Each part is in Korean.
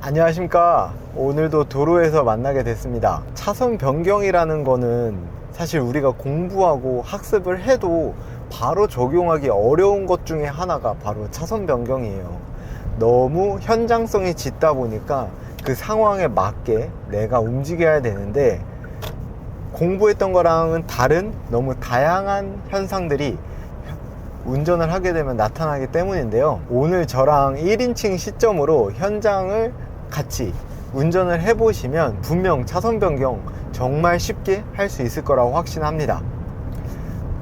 안녕하십니까. 오늘도 도로에서 만나게 됐습니다. 차선 변경이라는 거는 사실 우리가 공부하고 학습을 해도 바로 적용하기 어려운 것 중에 하나가 바로 차선 변경이에요. 너무 현장성이 짙다 보니까 그 상황에 맞게 내가 움직여야 되는데, 공부했던 거랑은 다른 너무 다양한 현상들이 운전을 하게 되면 나타나기 때문인데요. 오늘 저랑 1인칭 시점으로 현장을 같이 운전을 해보시면 분명 차선 변경 정말 쉽게 할 수 있을 거라고 확신합니다.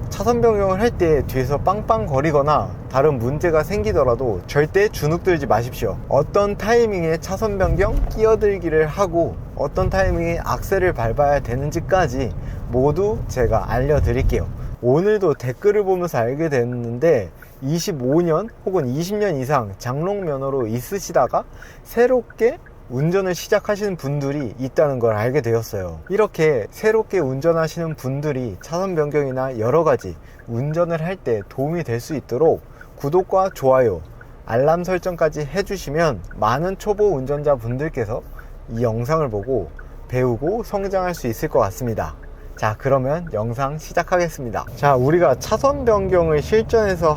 차선 변경을 할 때 뒤에서 빵빵 거리거나 다른 문제가 생기더라도 절대 주눅들지 마십시오. 어떤 타이밍에 차선 변경 끼어들기를 하고 어떤 타이밍에 악셀을 밟아야 되는지까지 모두 제가 알려드릴게요. 오늘도 댓글을 보면서 알게 됐는데 25년 혹은 20년 이상 장롱면허로 있으시다가 새롭게 운전을 시작하시는 분들이 있다는 걸 알게 되었어요. 이렇게 새롭게 운전하시는 분들이 차선 변경이나 여러가지 운전을 할 때 도움이 될 수 있도록 구독과 좋아요, 알람 설정까지 해주시면 많은 초보 운전자 분들께서 이 영상을 보고 배우고 성장할 수 있을 것 같습니다. 자, 그러면 영상 시작하겠습니다. 자, 우리가 차선 변경을 실전에서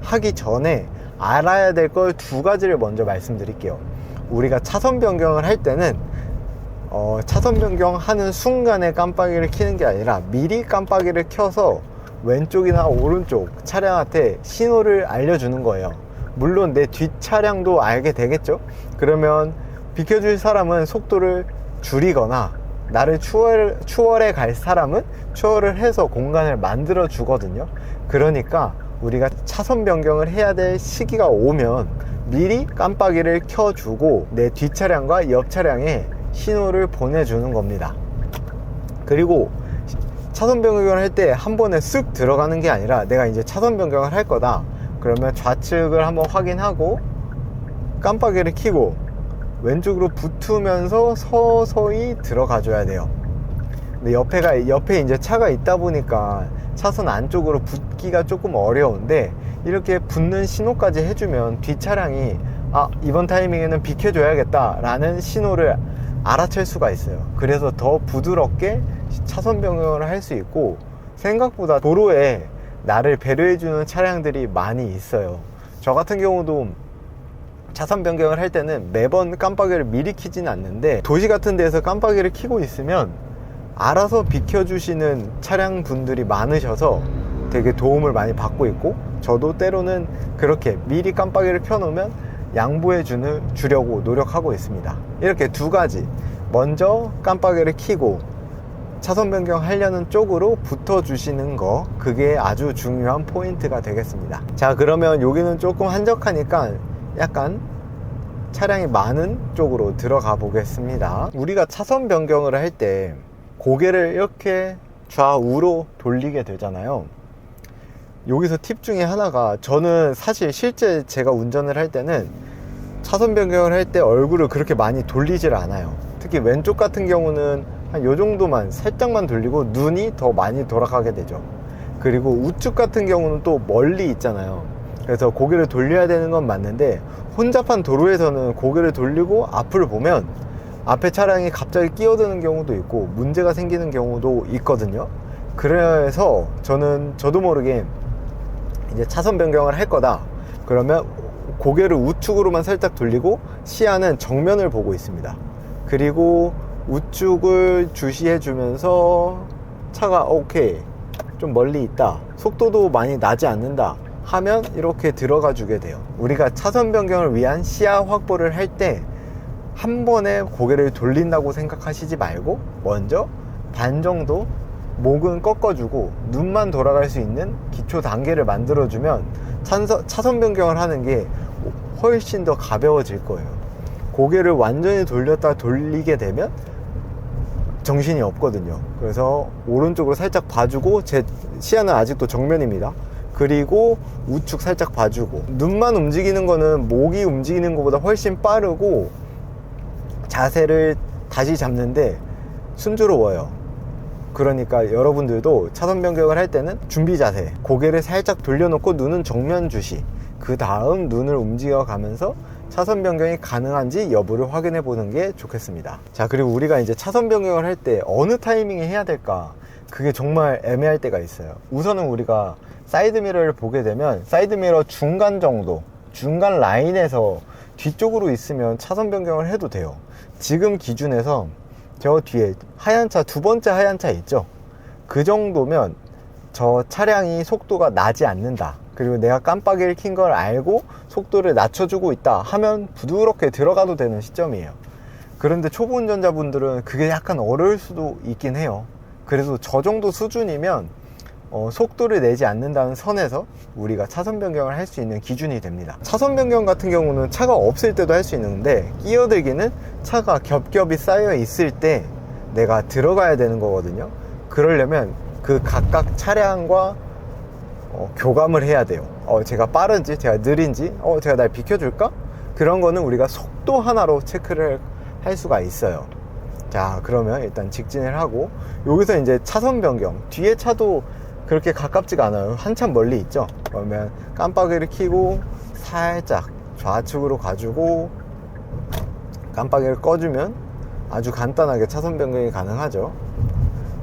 하기 전에 알아야 될 걸 두 가지를 먼저 말씀드릴게요. 우리가 차선 변경을 할 때는 차선 변경하는 순간에 깜빡이를 켜는 게 아니라 미리 깜빡이를 켜서 왼쪽이나 오른쪽 차량한테 신호를 알려주는 거예요. 물론 내 뒷 차량도 알게 되겠죠. 그러면 비켜줄 사람은 속도를 줄이거나 나를 추월해 갈 사람은 추월을 해서 공간을 만들어 주거든요. 그러니까 우리가 차선 변경을 해야 될 시기가 오면 미리 깜빡이를 켜주고 내 뒷차량과 옆차량에 신호를 보내주는 겁니다. 그리고 차선 변경을 할 때 한 번에 쓱 들어가는 게 아니라 내가 이제 차선 변경을 할 거다 그러면 좌측을 한번 확인하고 깜빡이를 켜고 왼쪽으로 붙으면서 서서히 들어가 줘야 돼요. 근데 옆에 이제 차가 있다 보니까 차선 안쪽으로 붙기가 조금 어려운데 이렇게 붙는 신호까지 해주면 뒷차량이 이번 타이밍에는 비켜줘야겠다 라는 신호를 알아챌 수가 있어요. 그래서 더 부드럽게 차선 변경을 할 수 있고, 생각보다 도로에 나를 배려해주는 차량들이 많이 있어요. 저 같은 경우도 차선 변경을 할 때는 매번 깜빡이를 미리 켜진 않는데 도시 같은 데서 깜빡이를 켜고 있으면 알아서 비켜주시는 차량 분들이 많으셔서 되게 도움을 많이 받고 있고, 저도 때로는 그렇게 미리 깜빡이를 켜놓으면 양보해 주려고 노력하고 있습니다. 이렇게 두 가지, 먼저 깜빡이를 켜고 차선 변경 하려는 쪽으로 붙어 주시는 거, 그게 아주 중요한 포인트가 되겠습니다. 자, 그러면 여기는 조금 한적하니까 약간 차량이 많은 쪽으로 들어가 보겠습니다. 우리가 차선 변경을 할 때 고개를 이렇게 좌우로 돌리게 되잖아요. 여기서 팁 중에 하나가, 저는 사실 실제 제가 운전을 할 때는 차선 변경을 할 때 얼굴을 그렇게 많이 돌리질 않아요. 특히 왼쪽 같은 경우는 한 요 정도만 살짝만 돌리고 눈이 더 많이 돌아가게 되죠. 그리고 우측 같은 경우는 또 멀리 있잖아요. 그래서 고개를 돌려야 되는 건 맞는데 혼잡한 도로에서는 고개를 돌리고 앞을 보면 앞에 차량이 갑자기 끼어드는 경우도 있고 문제가 생기는 경우도 있거든요. 그래서 저도 모르게 이제 차선 변경을 할 거다 그러면 고개를 우측으로만 살짝 돌리고 시야는 정면을 보고 있습니다. 그리고 우측을 주시해 주면서 차가 오케이 좀 멀리 있다, 속도도 많이 나지 않는다 하면 이렇게 들어가 주게 돼요. 우리가 차선 변경을 위한 시야 확보를 할 때 한 번에 고개를 돌린다고 생각하시지 말고 먼저 반 정도 목은 꺾어주고 눈만 돌아갈 수 있는 기초 단계를 만들어주면 차선 변경을 하는 게 훨씬 더 가벼워질 거예요. 고개를 완전히 돌리게 되면 정신이 없거든요. 그래서 오른쪽으로 살짝 봐주고, 제 시야는 아직도 정면입니다. 그리고 우측 살짝 봐주고, 눈만 움직이는 거는 목이 움직이는 것보다 훨씬 빠르고 자세를 다시 잡는데 순조로워요. 그러니까 여러분들도 차선 변경을 할 때는 준비 자세, 고개를 살짝 돌려놓고 눈은 정면 주시, 그 다음 눈을 움직여 가면서 차선 변경이 가능한지 여부를 확인해 보는 게 좋겠습니다. 자, 그리고 우리가 이제 차선 변경을 할 때 어느 타이밍에 해야 될까, 그게 정말 애매할 때가 있어요. 우선은 우리가 사이드미러를 보게 되면 사이드미러 중간 정도, 중간 라인에서 뒤쪽으로 있으면 차선 변경을 해도 돼요. 지금 기준에서 저 뒤에 하얀 차, 두 번째 하얀 차 있죠? 그 정도면 저 차량이 속도가 나지 않는다, 그리고 내가 깜빡이를 킨 걸 알고 속도를 낮춰주고 있다 하면 부드럽게 들어가도 되는 시점이에요. 그런데 초보 운전자분들은 그게 약간 어려울 수도 있긴 해요. 그래도 저 정도 수준이면 속도를 내지 않는다는 선에서 우리가 차선 변경을 할 수 있는 기준이 됩니다. 차선 변경 같은 경우는 차가 없을 때도 할 수 있는데, 끼어들기는 차가 겹겹이 쌓여 있을 때 내가 들어가야 되는 거거든요. 그러려면 그 각각 차량과 교감을 해야 돼요. 제가 빠른지, 제가 느린지, 제가 날 비켜줄까? 그런 거는 우리가 속도 하나로 체크를 할 수가 있어요. 자, 그러면 일단 직진을 하고, 여기서 이제 차선 변경, 뒤에 차도 그렇게 가깝지가 않아요. 한참 멀리 있죠. 그러면 깜빡이를 켜고 살짝 좌측으로 가지고 깜빡이를 꺼주면 아주 간단하게 차선 변경이 가능하죠.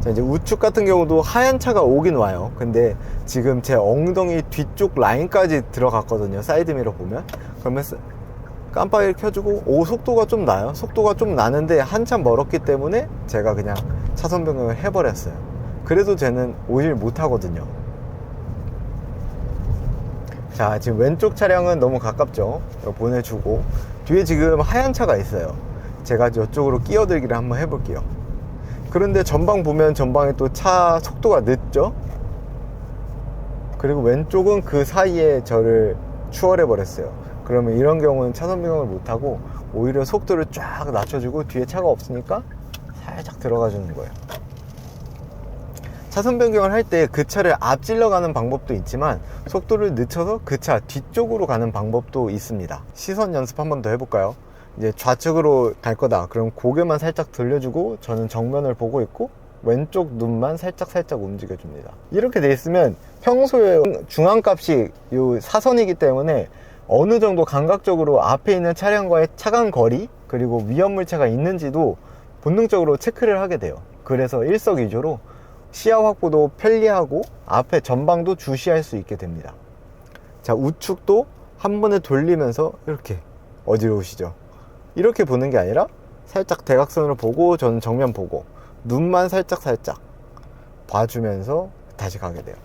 자, 이제 우측 같은 경우도 하얀 차가 오긴 와요. 근데 지금 제 엉덩이 뒤쪽 라인까지 들어갔거든요. 사이드미러 보면. 그러면 깜빡이를 켜주고, 속도가 좀 나요. 속도가 좀 나는데 한참 멀었기 때문에 제가 그냥 차선 변경을 해버렸어요. 그래도 쟤는 오질 못하거든요. 자, 지금 왼쪽 차량은 너무 가깝죠. 보내주고, 뒤에 지금 하얀 차가 있어요. 제가 이쪽으로 끼어들기를 한번 해볼게요. 그런데 전방 보면 전방에 또 차 속도가 늦죠. 그리고 왼쪽은 그 사이에 저를 추월해 버렸어요. 그러면 이런 경우는 차선 변경을 못하고 오히려 속도를 쫙 낮춰주고 뒤에 차가 없으니까 살짝 들어가 주는 거예요. 차선 변경을 할 때 그 차를 앞질러 가는 방법도 있지만, 속도를 늦춰서 그 차 뒤쪽으로 가는 방법도 있습니다. 시선 연습 한 번 더 해볼까요? 이제 좌측으로 갈 거다. 그럼 고개만 살짝 들려주고 저는 정면을 보고 있고 왼쪽 눈만 살짝 움직여줍니다. 이렇게 돼 있으면 평소에 중앙값이 이 사선이기 때문에 어느 정도 감각적으로 앞에 있는 차량과의 차간 거리, 그리고 위험물체가 있는지도 본능적으로 체크를 하게 돼요. 그래서 일석이조로 시야 확보도 편리하고 앞에 전방도 주시할 수 있게 됩니다. 자, 우측도 한 번에 돌리면서 이렇게, 어지러우시죠? 이렇게 보는 게 아니라 살짝 대각선으로 보고, 저는 정면 보고 눈만 살짝 봐주면서 다시 가게 돼요.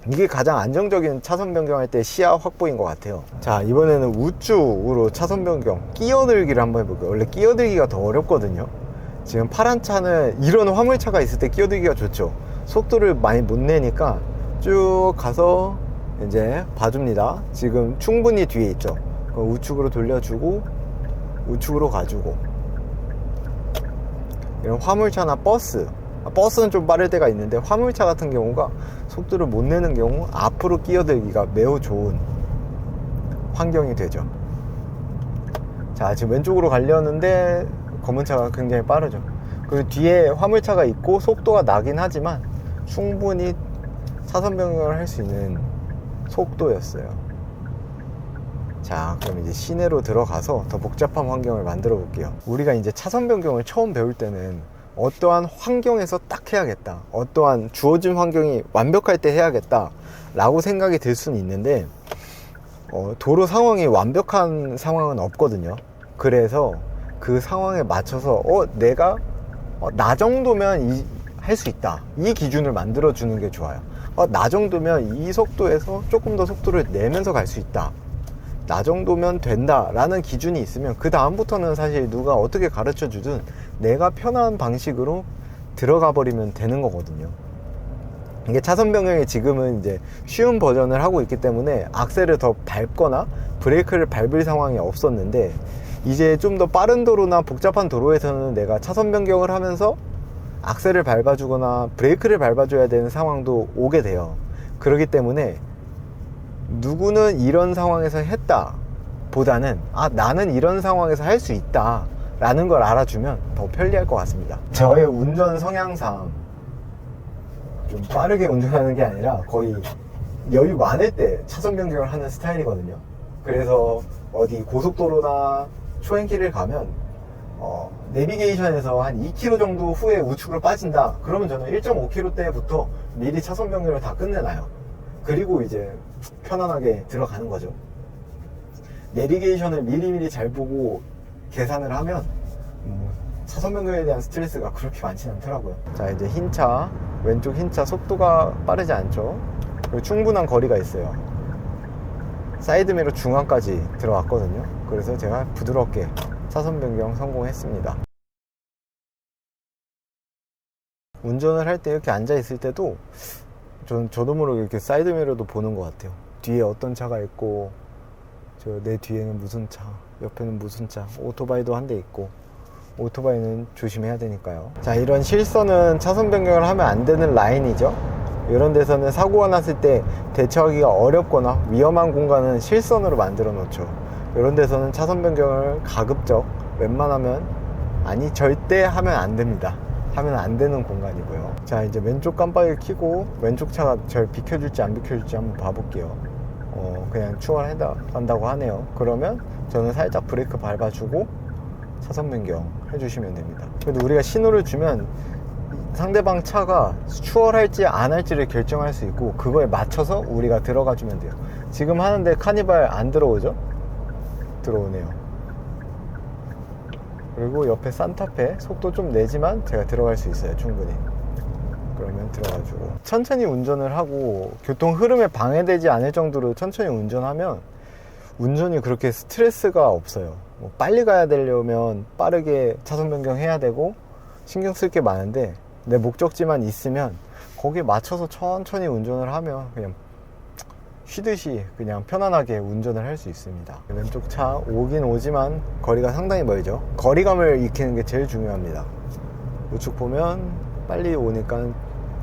이게 가장 안정적인 차선 변경할 때 시야 확보인 것 같아요. 자, 이번에는 우측으로 차선 변경, 끼어들기를 한번 해볼게요. 원래 끼어들기가 더 어렵거든요. 지금 파란 차는 이런 화물차가 있을 때 끼어들기가 좋죠. 속도를 많이 못 내니까 쭉 가서 이제 봐줍니다. 지금 충분히 뒤에 있죠. 그럼 우측으로 돌려주고 우측으로 가주고, 이런 화물차나 버스는 좀 빠를 때가 있는데, 화물차 같은 경우가 속도를 못 내는 경우 앞으로 끼어들기가 매우 좋은 환경이 되죠. 자, 지금 왼쪽으로 가려는데 검은 차가 굉장히 빠르죠. 그리고 뒤에 화물차가 있고 속도가 나긴 하지만 충분히 차선 변경을 할 수 있는 속도였어요. 자, 그럼 이제 시내로 들어가서 더 복잡한 환경을 만들어 볼게요. 우리가 이제 차선 변경을 처음 배울 때는 어떠한 환경에서 딱 해야겠다, 어떠한 주어진 환경이 완벽할 때 해야겠다 라고 생각이 들 수는 있는데, 도로 상황이 완벽한 상황은 없거든요. 그래서 그 상황에 맞춰서 내가 나 정도면 할 수 있다, 이 기준을 만들어 주는 게 좋아요. 나 정도면 이 속도에서 조금 더 속도를 내면서 갈 수 있다, 나 정도면 된다 라는 기준이 있으면 그 다음부터는 사실 누가 어떻게 가르쳐 주든 내가 편한 방식으로 들어가 버리면 되는 거거든요. 이게 차선 변경이 지금은 이제 쉬운 버전을 하고 있기 때문에 악셀을 더 밟거나 브레이크를 밟을 상황이 없었는데, 이제 좀 더 빠른 도로나 복잡한 도로에서는 내가 차선 변경을 하면서 악셀을 밟아주거나 브레이크를 밟아줘야 되는 상황도 오게 돼요. 그렇기 때문에 누구는 이런 상황에서 했다 보다는 나는 이런 상황에서 할 수 있다 라는 걸 알아주면 더 편리할 것 같습니다. 저의 운전 성향상 좀 빠르게 운전하는 게 아니라 거의 여유 많을 때 차선 변경을 하는 스타일이거든요. 그래서 어디 고속도로나 초행길을 가면 내비게이션에서 한 2km 정도 후에 우측으로 빠진다 그러면 저는 1.5km 때부터 미리 차선 변경을 다 끝내놔요. 그리고 이제 편안하게 들어가는 거죠. 내비게이션을 미리미리 잘 보고 계산을 하면 차선 변경에 대한 스트레스가 그렇게 많지는 않더라고요. 자, 이제 흰차, 왼쪽 흰차 속도가 빠르지 않죠. 그리고 충분한 거리가 있어요. 사이드미러 중앙까지 들어왔거든요. 그래서 제가 부드럽게 차선 변경 성공했습니다. 운전을 할 때 이렇게 앉아 있을 때도 저도 모르게 이렇게 사이드미러도 보는 것 같아요. 뒤에 어떤 차가 있고, 내 뒤에는 무슨 차, 옆에는 무슨 차, 오토바이도 한 대 있고, 오토바이는 조심해야 되니까요. 자, 이런 실선은 차선 변경을 하면 안 되는 라인이죠. 이런 데서는 사고가 났을 때 대처하기가 어렵거나 위험한 공간은 실선으로 만들어 놓죠. 이런 데서는 차선 변경을 가급적 웬만하면, 아니 절대 하면 안 됩니다. 하면 안 되는 공간이고요. 자, 이제 왼쪽 깜빡이를 켜고 왼쪽 차가 절 비켜줄지 안 비켜줄지 한번 봐볼게요. 그냥 추월한다고 하네요. 그러면 저는 살짝 브레이크 밟아주고 차선 변경 해주시면 됩니다. 근데 우리가 신호를 주면 상대방 차가 추월할지 안 할지를 결정할 수 있고, 그거에 맞춰서 우리가 들어가 주면 돼요. 지금 하는데 카니발 안 들어오죠? 들어오네요. 그리고 옆에 산타페 속도 좀 내지만 제가 들어갈 수 있어요, 충분히. 그러면 들어가지고 천천히 운전을 하고 교통 흐름에 방해되지 않을 정도로 천천히 운전하면 운전이 그렇게 스트레스가 없어요. 뭐 빨리 가야 되려면 빠르게 차선 변경해야 되고 신경 쓸 게 많은데, 내 목적지만 있으면 거기에 맞춰서 천천히 운전을 하면 그냥 쉬듯이 그냥 편안하게 운전을 할 수 있습니다. 왼쪽 차 오긴 오지만 거리가 상당히 멀죠. 거리감을 익히는 게 제일 중요합니다. 우측 보면 빨리 오니까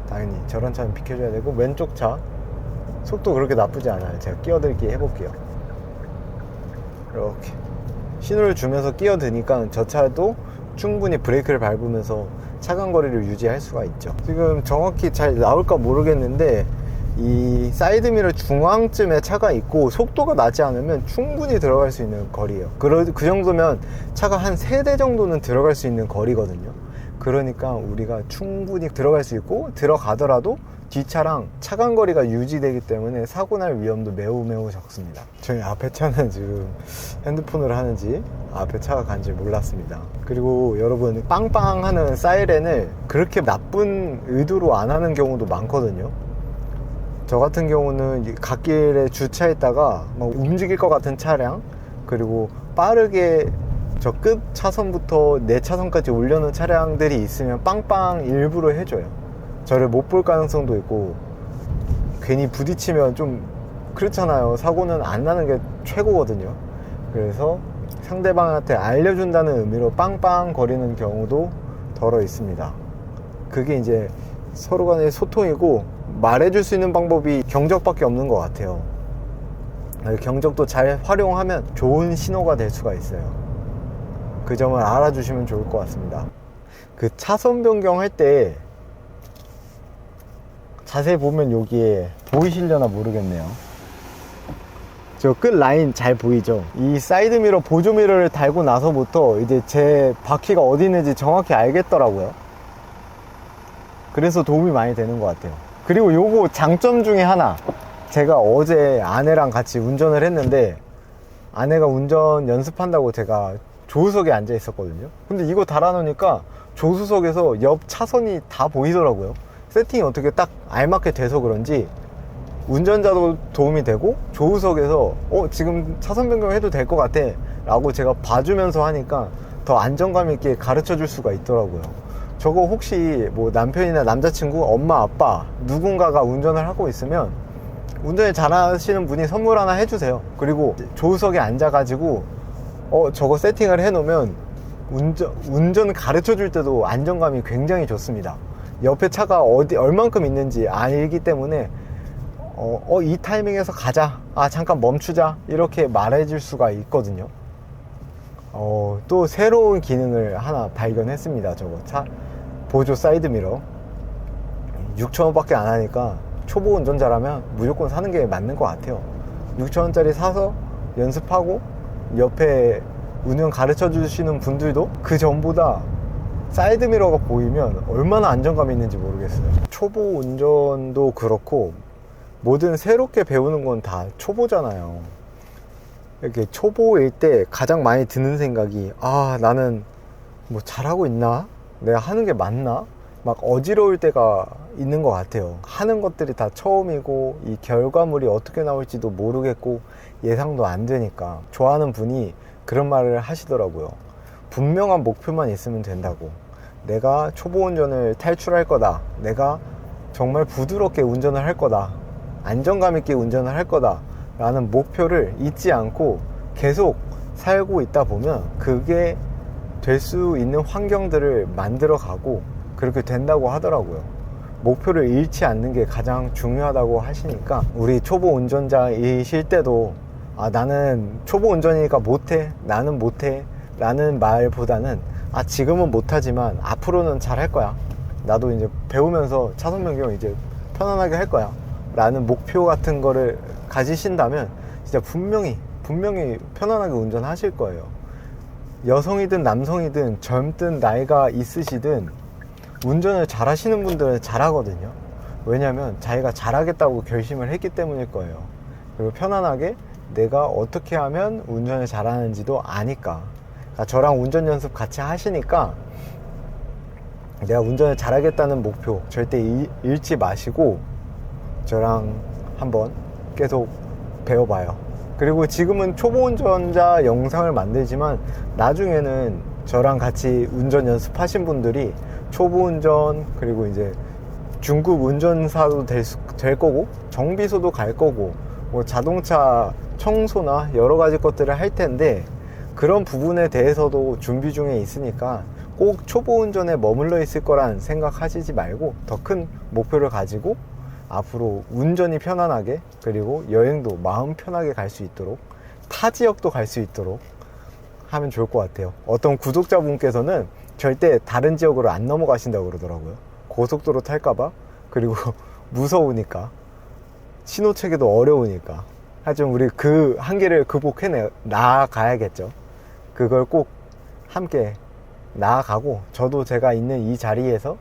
당연히 저런 차는 비켜줘야 되고, 왼쪽 차 속도 그렇게 나쁘지 않아요. 제가 끼어들기 해볼게요. 이렇게 신호를 주면서 끼어드니까 저 차도 충분히 브레이크를 밟으면서 차간 거리를 유지할 수가 있죠. 지금 정확히 잘 나올까 모르겠는데 이 사이드미러 중앙쯤에 차가 있고 속도가 나지 않으면 충분히 들어갈 수 있는 거리예요. 그 정도면 차가 한 3대 정도는 들어갈 수 있는 거리거든요. 그러니까 우리가 충분히 들어갈 수 있고, 들어가더라도 뒷차랑 차간 거리가 유지되기 때문에 사고 날 위험도 매우 적습니다. 저희 앞에 차는 지금 핸드폰을 하는지 앞에 차가 간지 몰랐습니다. 그리고 여러분, 빵빵 하는 사이렌을 그렇게 나쁜 의도로 안 하는 경우도 많거든요. 저 같은 경우는 갓길에 주차했다가 막 움직일 것 같은 차량, 그리고 빠르게 저 끝 차선부터 내 차선까지 올려놓은 차량들이 있으면 빵빵 일부러 해줘요. 저를 못 볼 가능성도 있고, 괜히 부딪히면 좀 그렇잖아요. 사고는 안 나는 게 최고거든요. 그래서 상대방한테 알려준다는 의미로 빵빵 거리는 경우도 덜어 있습니다. 그게 이제 서로 간의 소통이고, 말해줄 수 있는 방법이 경적밖에 없는 것 같아요. 경적도 잘 활용하면 좋은 신호가 될 수가 있어요. 그 점을 알아주시면 좋을 것 같습니다. 그 차선 변경할 때 자세히 보면 여기에 보이시려나 모르겠네요. 저 끝 라인 잘 보이죠? 이 사이드미러, 보조미러를 달고 나서부터 이제 제 바퀴가 어디 있는지 정확히 알겠더라고요. 그래서 도움이 많이 되는 것 같아요. 그리고 요거 장점 중에 하나, 제가 어제 아내랑 같이 운전을 했는데 아내가 운전 연습한다고 제가 조수석에 앉아 있었거든요. 근데 이거 달아놓으니까 조수석에서 옆 차선이 다 보이더라고요. 세팅이 어떻게 딱 알맞게 돼서 그런지 운전자도 도움이 되고, 조수석에서 지금 차선 변경해도 될 것 같아 라고 제가 봐주면서 하니까 더 안정감 있게 가르쳐 줄 수가 있더라고요. 저거 혹시 뭐 남편이나 남자친구, 엄마, 아빠 누군가가 운전을 하고 있으면 운전을 잘하시는 분이 선물 하나 해주세요. 그리고 조수석에 앉아가지고 저거 세팅을 해놓으면 운전 가르쳐 줄 때도 안정감이 굉장히 좋습니다. 옆에 차가 얼만큼 있는지 알기 때문에 이 타이밍에서 가자, 잠깐 멈추자, 이렇게 말해줄 수가 있거든요. 또 새로운 기능을 하나 발견했습니다. 저거 차 보조 사이드미러 6,000원 밖에 안 하니까 초보 운전자라면 무조건 사는 게 맞는 것 같아요. 6,000원짜리 사서 연습하고 옆에 운전 가르쳐 주시는 분들도 그 전보다 사이드미러가 보이면 얼마나 안정감이 있는지 모르겠어요. 초보 운전도 그렇고 뭐든 새롭게 배우는 건 다 초보잖아요. 이렇게 초보일 때 가장 많이 드는 생각이, 아, 나는 뭐 잘하고 있나? 내가 하는 게 맞나? 막 어지러울 때가 있는 것 같아요. 하는 것들이 다 처음이고 이 결과물이 어떻게 나올지도 모르겠고 예상도 안 되니까. 좋아하는 분이 그런 말을 하시더라고요. 분명한 목표만 있으면 된다고. 내가 초보 운전을 탈출할 거다. 내가 정말 부드럽게 운전을 할 거다. 안정감 있게 운전을 할 거다 라는 목표를 잊지 않고 계속 살고 있다 보면 그게 될 수 있는 환경들을 만들어 가고 그렇게 된다고 하더라고요. 목표를 잃지 않는 게 가장 중요하다고 하시니까 우리 초보 운전자이실 때도, 아, 나는 초보 운전이니까 못해, 나는 못해 라는 말보다는, 아, 지금은 못하지만 앞으로는 잘 할 거야, 나도 이제 배우면서 차선 변경 이제 편안하게 할 거야 라는 목표 같은 거를 가지신다면 진짜 분명히 편안하게 운전하실 거예요. 여성이든 남성이든 젊든 나이가 있으시든 운전을 잘 하시는 분들은 잘하거든요. 왜냐면 자기가 잘하겠다고 결심을 했기 때문일 거예요. 그리고 편안하게 내가 어떻게 하면 운전을 잘하는지도 아니까. 그러니까 저랑 운전 연습 같이 하시니까 내가 운전을 잘하겠다는 목표 절대 잃지 마시고 저랑 한번 계속 배워봐요. 그리고 지금은 초보 운전자 영상을 만들지만 나중에는 저랑 같이 운전 연습하신 분들이 초보 운전, 그리고 이제 중급 운전사도 될 거고 정비소도 갈 거고 뭐 자동차 청소나 여러 가지 것들을 할 텐데, 그런 부분에 대해서도 준비 중에 있으니까 꼭 초보 운전에 머물러 있을 거란 생각하시지 말고 더 큰 목표를 가지고 앞으로 운전이 편안하게, 그리고 여행도 마음 편하게 갈 수 있도록, 타 지역도 갈 수 있도록 하면 좋을 것 같아요. 어떤 구독자분께서는 절대 다른 지역으로 안 넘어가신다고 그러더라고요. 고속도로 탈까봐, 그리고 무서우니까, 신호체계도 어려우니까. 하여튼 우리 그 한계를 극복해 나아가야겠죠. 그걸 꼭 함께 나아가고, 저도 제가 있는 이 자리에서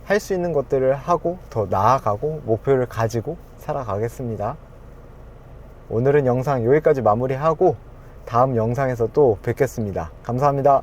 할 수 있는 것들을 하고 더 나아가고 목표를 가지고 살아가겠습니다. 오늘은 영상 여기까지 마무리하고 다음 영상에서 또 뵙겠습니다. 감사합니다.